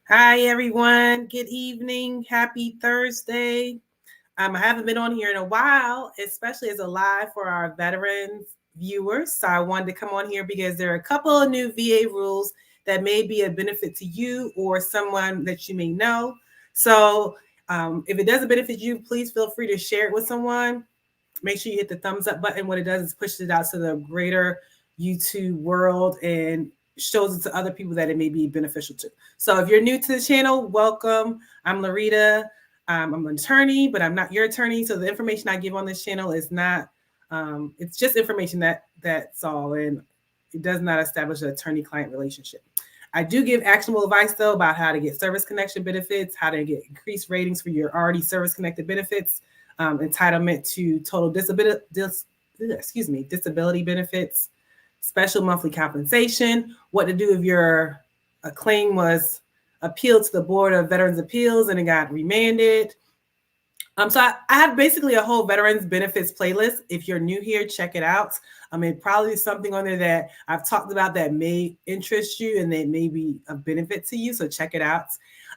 Hi, everyone. Good evening. Happy Thursday. I haven't been on here in a while, especially as a live for our veterans viewers. So I wanted to come on here because there are a couple of new VA rules that may be a benefit to you or someone that you may know. So if it doesn't benefit you, please feel free to share it with someone. Make sure you hit the thumbs up button. What it does is pushes it out to the greater YouTube world and shows it to other people that it may be beneficial to. So if you're new to the channel, welcome. I'm Larita. I'm an attorney, but I'm not your attorney. So the information I give on this channel is not, it's just information that's all. And it does not establish an attorney-client relationship. I do give actionable advice, though, about how to get service connection benefits, how to get increased ratings for your already service-connected benefits, entitlement to total disability benefits, special monthly compensation, what to do if your claim was appealed to the Board of Veterans Appeals and it got remanded. So I have basically a whole veterans benefits playlist. If you're new here, check it out. It probably is something on there that I've talked about that may interest you and that may be a benefit to you. So check it out.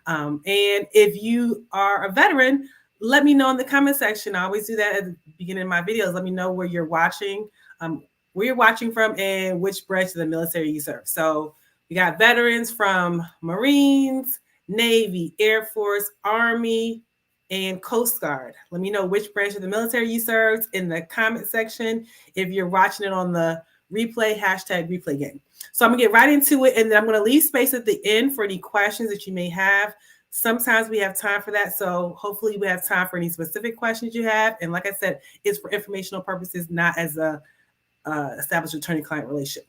And if you are a veteran, let me know in the comment section. I always do that at the beginning of my videos. Let me know where you're watching from, and which branch of the military you serve. So we got veterans from Marines, Navy, Air Force, Army, and Coast Guard. Let me know which branch of the military you served in the comment section. If you're watching it on the replay, #replay game. So I'm gonna get right into it, and then I'm gonna leave space at the end for any questions that you may have. Sometimes we have time for that, so hopefully we have time for any specific questions you have. And like I said, it's for informational purposes, not as a established attorney-client relationship.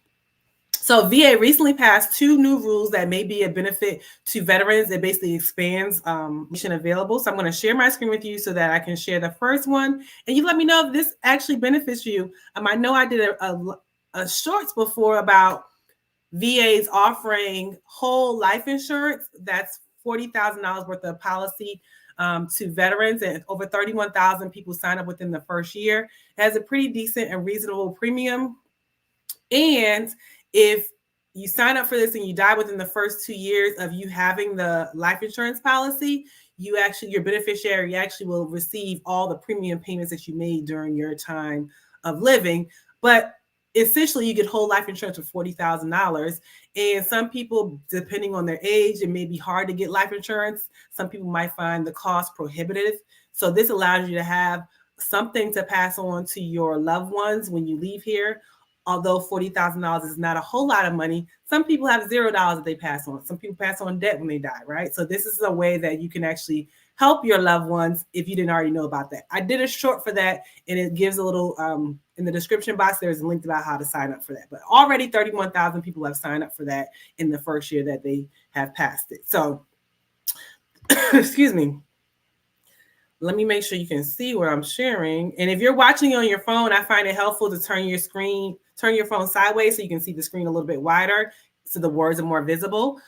So VA recently passed 2 new rules that may be a benefit to veterans. It basically expands information available. So I'm going to share my screen with you so that I can share the first one. And you let me know if this actually benefits you. I know I did a shorts before about VAs offering whole life insurance. That's $40,000 worth of policy to veterans, and over 31,000 people sign up within the first year. It has a pretty decent and reasonable premium. And if you sign up for this and you die within the first 2 years of you having the life insurance policy, your beneficiary actually will receive all the premium payments that you made during your time of living. But essentially, you get whole life insurance for $40,000. And some people, depending on their age, it may be hard to get life insurance. Some people might find the cost prohibitive. So this allows you to have something to pass on to your loved ones when you leave here. Although $40,000 is not a whole lot of money, some people have $0 that they pass on. Some people pass on debt when they die, right? So this is a way that you can actually help your loved ones if you didn't already know about that. I did a short for that, and it gives a little, in the description box, there's a link about how to sign up for that. But already 31,000 people have signed up for that in the first year that they have passed it. So, excuse me. Let me make sure you can see what I'm sharing. And if you're watching on your phone, I find it helpful to turn your phone sideways so you can see the screen a little bit wider so the words are more visible.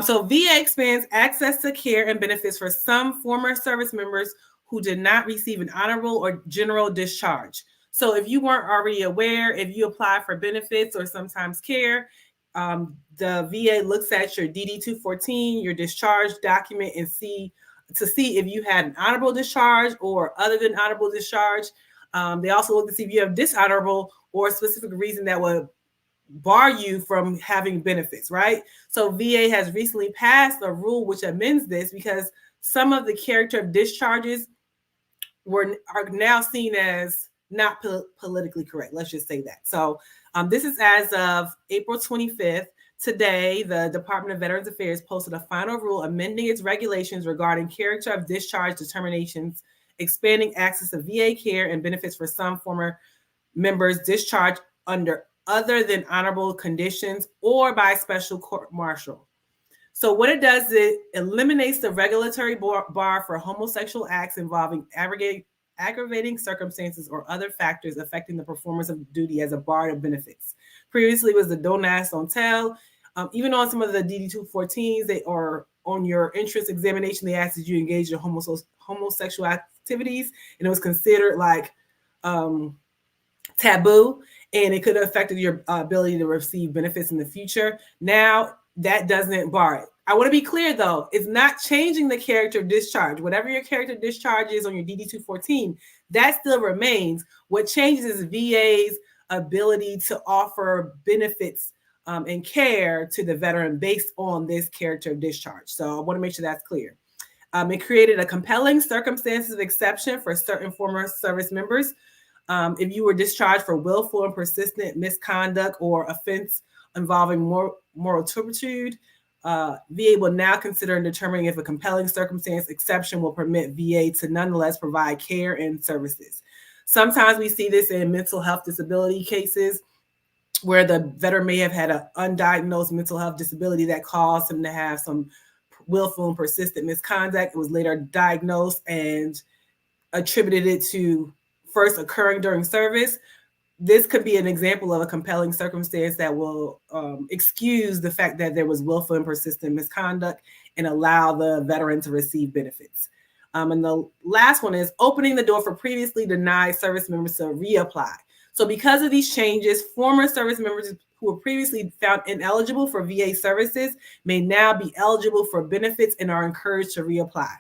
So VA expands access to care and benefits for some former service members who did not receive an honorable or general discharge. So if you weren't already aware, if you apply for benefits or sometimes care, the VA looks at your DD-214, your discharge document, and see if you had an honorable discharge or other than honorable discharge. They also look to see if you have dishonorable or a specific reason that would bar you from having benefits, right? So VA has recently passed a rule which amends this because some of the character of discharges are now seen as not politically correct. Let's just say that. So this is as of April 25th. Today, the Department of Veterans Affairs posted a final rule amending its regulations regarding character of discharge determinations, expanding access to VA care and benefits for some former members discharged under other than honorable conditions or by special court martial. So what it does is it eliminates the regulatory bar for homosexual acts involving aggravating circumstances or other factors affecting the performance of duty as a bar to benefits. Previously, it was the don't ask, don't tell. Even on some of the DD-214s, or on your entrance examination, they asked that you engage in homosexual activities, and it was considered like taboo, and it could have affected your ability to receive benefits in the future. Now, that doesn't bar it. I want to be clear though, it's not changing the character of discharge. Whatever your character of discharge is on your DD 214, that still remains. What changes is VA's ability to offer benefits and care to the veteran based on this character of discharge. So I want to make sure that's clear. It created a compelling circumstances of exception for certain former service members. If you were discharged for willful and persistent misconduct or offense involving moral turpitude, VA will now consider in determining if a compelling circumstance exception will permit VA to nonetheless provide care and services. Sometimes we see this in mental health disability cases where the veteran may have had an undiagnosed mental health disability that caused him to have some willful and persistent misconduct. It was later diagnosed and attributed it to first occurring during service. This could be an example of a compelling circumstance that will excuse the fact that there was willful and persistent misconduct and allow the veteran to receive benefits. And the last one is opening the door for previously denied service members to reapply. So because of these changes, former service members who were previously found ineligible for VA services may now be eligible for benefits and are encouraged to reapply.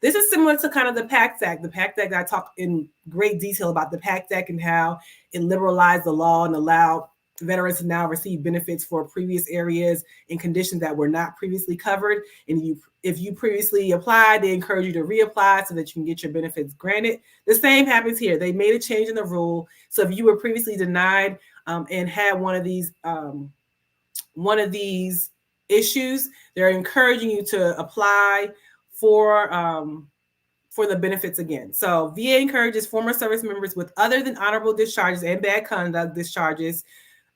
This is similar to kind of the PACT Act. The PACT Act, I talked in great detail about the PACT Act and how it liberalized the law and allowed veterans to now receive benefits for previous areas and conditions that were not previously covered. And if you previously applied, they encourage you to reapply so that you can get your benefits granted. The same happens here. They made a change in the rule. So if you were previously denied and had one of these issues, they're encouraging you to apply for the benefits again. So VA encourages former service members with other than honorable discharges and bad conduct discharges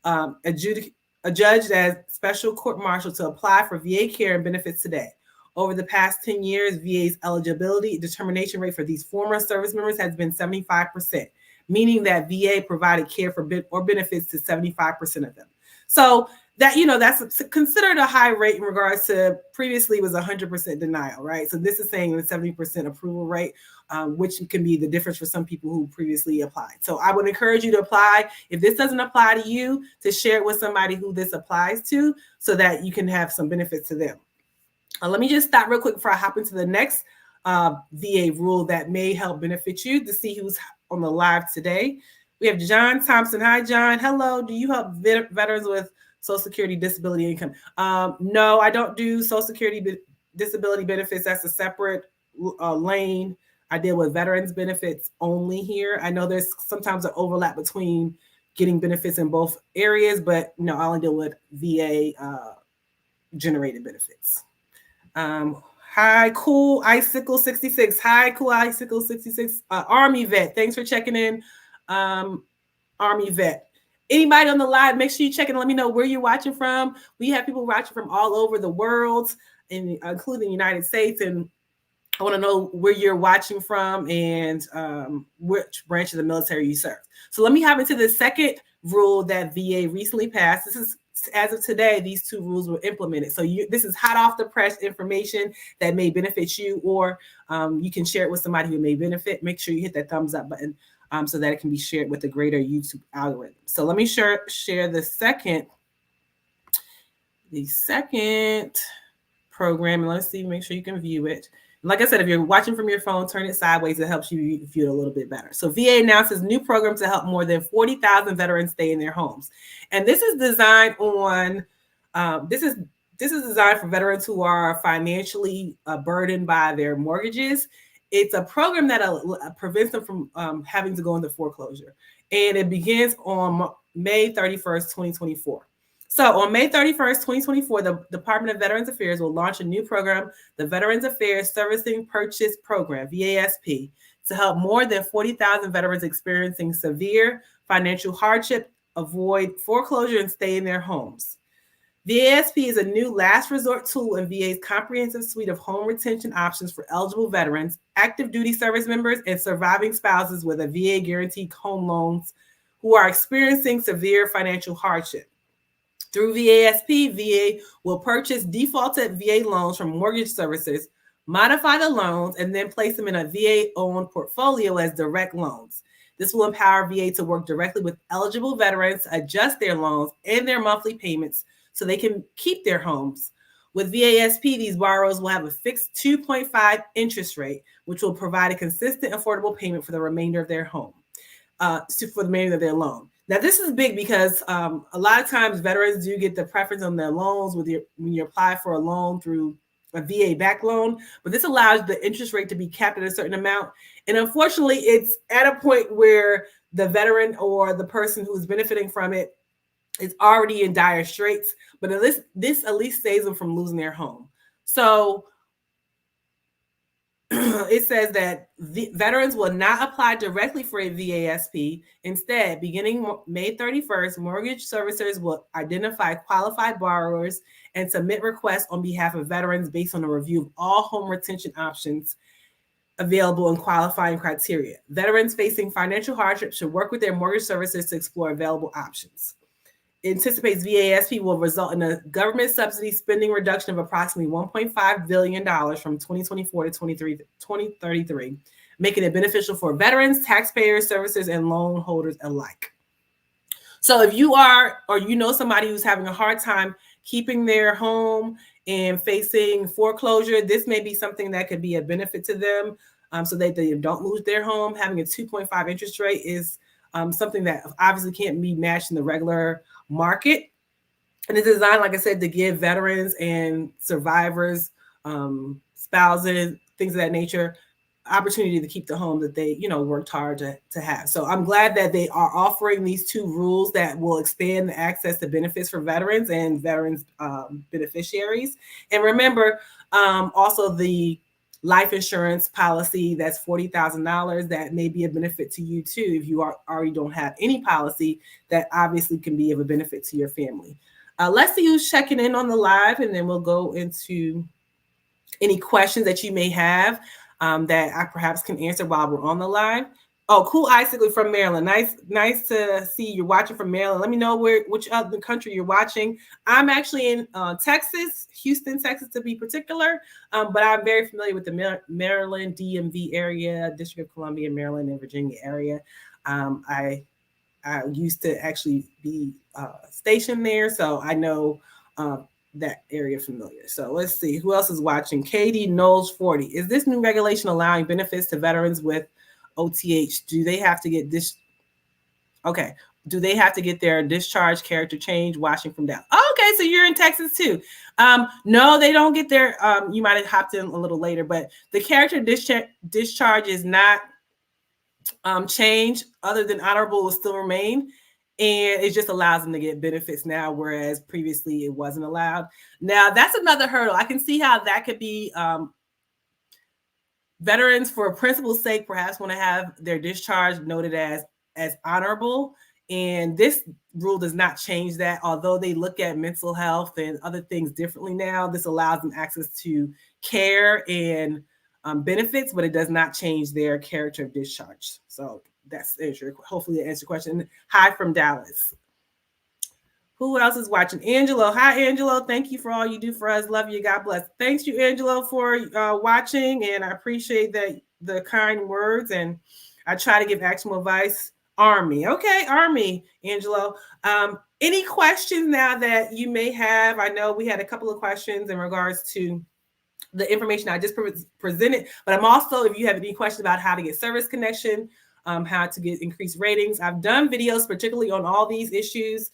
adjudged as special court martial to apply for VA care and benefits today. Over the past 10 years, VA's eligibility determination rate for these former service members has been 75%, meaning that VA provided care for or benefits to 75% of them. So that, that's considered a high rate in regards to previously was 100% denial, right? So this is saying the 70% approval rate, which can be the difference for some people who previously applied. So I would encourage you to apply. If this doesn't apply to you, to share it with somebody who this applies to so that you can have some benefits to them. Let me just stop real quick before I hop into the next VA rule that may help benefit you to see who's on the live today. We have John Thompson. Hi, John. Hello. Do you help veterans with Social Security disability income? No, I don't do Social Security disability benefits. That's a separate lane. I deal with veterans benefits only here. I know there's sometimes an overlap between getting benefits in both areas, but no, I only deal with VA generated benefits. Hi, Cool Icicle 66. Hi, Cool Icicle 66. Army vet. Thanks for checking in, Army vet. Anybody on the live, make sure you check in and let me know where you're watching from. We have people watching from all over the world, including the United States. And I want to know where you're watching from and which branch of the military you serve. So let me hop into the second rule that VA recently passed. This is, as of today, these two rules were implemented. So this is hot off the press information that may benefit you, or you can share it with somebody who may benefit. Make sure you hit that thumbs up button so that it can be shared with the greater YouTube algorithm. So let me share the second program, and let's see, make sure you can view it. Like I said, if you're watching from your phone, turn it sideways. It helps you view it a little bit better. So VA announces new program to help more than 40,000 veterans stay in their homes. And this is designed on, this is designed for veterans who are financially burdened by their mortgages. It's a program that prevents them from having to go into foreclosure. And it begins on May 31st, 2024. So on May 31st, 2024, the Department of Veterans Affairs will launch a new program, the Veterans Affairs Servicing Purchase Program, VASP, to help more than 40,000 veterans experiencing severe financial hardship avoid foreclosure and stay in their homes. VASP is a new last resort tool in VA's comprehensive suite of home retention options for eligible veterans, active duty service members, and surviving spouses with a VA guaranteed home loans who are experiencing severe financial hardship. Through VASP, VA will purchase defaulted VA loans from mortgage servicers, modify the loans, and then place them in a VA-owned portfolio as direct loans. This will empower VA to work directly with eligible veterans to adjust their loans and their monthly payments so they can keep their homes With VASP, these borrowers will have a fixed 2.5 interest rate, which will provide a consistent, affordable payment for the remainder of their home, for the remainder of their loan. Now, this is big because a lot of times veterans do get the preference on their loans when you apply for a loan through a VA-backed loan, but this allows the interest rate to be capped at a certain amount. And unfortunately, it's at a point where the veteran or the person who is benefiting from it is already in dire straits, but this at least saves them from losing their home. So it says that the veterans will not apply directly for a VASP. Instead, beginning May 31st, mortgage servicers will identify qualified borrowers and submit requests on behalf of veterans based on a review of all home retention options available and qualifying criteria. Veterans facing financial hardship should work with their mortgage servicers to explore available options. It anticipates VASP will result in a government subsidy spending reduction of approximately $1.5 billion from 2024 to 2033, making it beneficial for veterans, taxpayers, servicers, and loan holders alike. So if you are, or you know somebody who's having a hard time keeping their home and facing foreclosure, this may be something that could be a benefit to them, so that they don't lose their home. Having a 2.5 interest rate is something that obviously can't be matched in the regular market. And it's designed, like I said, to give veterans and survivors, spouses, things of that nature, opportunity to keep the home that they, worked hard to have. So I'm glad that they are offering these two rules that will expand the access to benefits for veterans and veterans beneficiaries. And remember, also the life insurance policy, that's $40,000. That may be a benefit to you too. If you already don't have any policy, that obviously can be of a benefit to your family. Let's see who's checking in on the live, and then we'll go into any questions that you may have that I perhaps can answer while we're on the live. Oh, cool, Icicle from Maryland. Nice to see you're watching from Maryland. Let me know which other country you're watching. I'm actually in Texas, Houston, Texas to be particular, but I'm very familiar with the Maryland DMV area, District of Columbia, Maryland, and Virginia area. I used to actually be stationed there, so I know that area familiar. So let's see who else is watching. Katie Knowles 40. Is this new regulation allowing benefits to veterans with OTH? Do they have to get this? Okay. Do they have to get their discharge character change watching from down? Oh, okay. So you're in Texas too. No, they don't get their, you might've hopped in a little later, but the character discharge is not changed, other than honorable will still remain. And it just allows them to get benefits now, whereas previously it wasn't allowed. Now, that's another hurdle. I can see how that could be veterans, for principle's sake, perhaps want to have their discharge noted as honorable. And this rule does not change that. Although they look at mental health and other things differently now, this allows them access to care and benefits, but it does not change their character of discharge. So that's hopefully that answers your question. Hi from Dallas. Who else is watching? Angelo. Hi, Angelo. Thank you for all you do for us. Love you. God bless. Thanks you, Angelo, for watching, and I appreciate the kind words, and I try to give actionable advice. Army. Okay, Army, Angelo. Any questions now that you may have? I know we had a couple of questions in regards to the information I just presented, but I'm also, if you have any questions about how to get service connection, how to get increased ratings, I've done videos particularly on all these issues,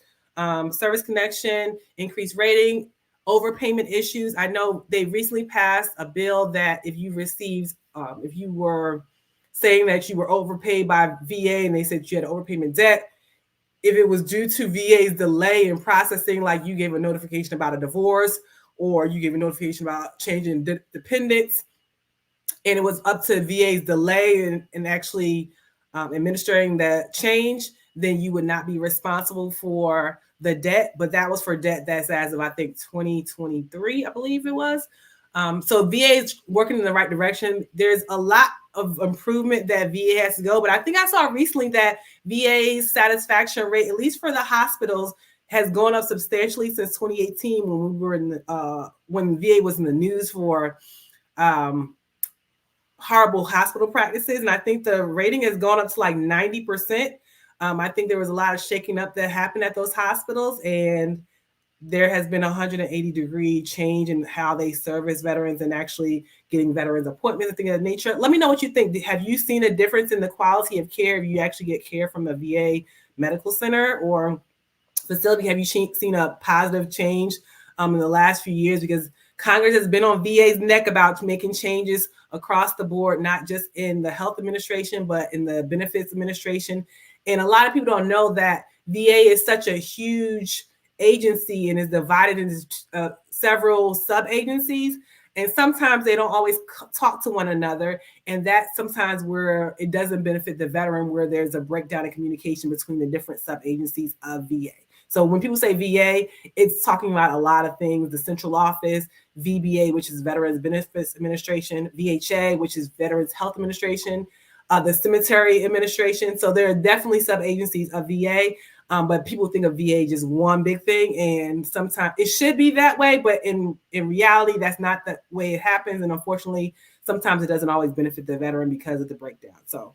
service connection, increased rating, overpayment issues. I know they recently passed a bill that if you received, if you were saying that you were overpaid by VA and they said you had overpayment debt, if it was due to VA's delay in processing, like you gave a notification about a divorce, or you gave a notification about changing dependents, and it was up to VA's delay in actually administering that change, then you would not be responsible for the debt. But that was for debt that's as of, I think, 2023, I believe it was. So VA is working in the right direction. There's a lot of improvement that VA has to go, but I think I saw recently that VA's satisfaction rate, at least for the hospitals, has gone up substantially since 2018 when we were in the, when VA was in the news for horrible hospital practices. And I think the rating has gone up to like 90%. I think there was a lot of shaking up that happened at those hospitals, and there has been a 180-degree change in how they service veterans and actually getting veterans appointments and things of that nature. Let me know what you think. Have you seen a difference in the quality of care if you actually get care from a VA medical center or facility? Have you seen a positive change in the last few years? Because Congress has been on VA's neck about making changes across the board, not just in the health administration, but in the benefits administration. And a lot of people don't know that VA is such a huge agency and is divided into several sub-agencies. And sometimes they don't always talk to one another. And that's sometimes where it doesn't benefit the veteran, where there's a breakdown in communication between the different sub-agencies of VA. So when people say VA, it's talking about a lot of things: the central office, VBA, which is Veterans Benefits Administration, VHA, which is Veterans Health Administration, the Cemetery Administration. So there are definitely sub-agencies of VA, but people think of VA just one big thing, and sometimes it should be that way, but in reality, that's not the way it happens. And unfortunately, sometimes it doesn't always benefit the veteran because of the breakdown. So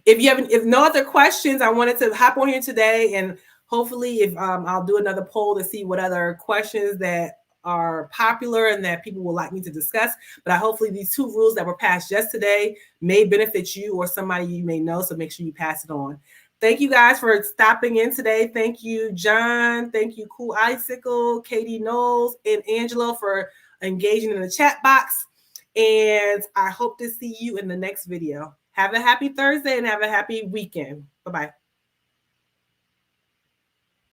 if no other questions, I wanted to hop on here today, and hopefully if I'll do another poll to see what other questions that are popular and that people would like me to discuss. But hopefully these 2 rules that were passed just today may benefit you or somebody you may know, so make sure you pass it on. Thank you guys for stopping in today. Thank you, John. Thank you, Cool Icicle, Katie Knowles, and Angelo for engaging in the chat box. And I hope to see you in the next video. Have a happy Thursday and have a happy weekend. Bye-bye.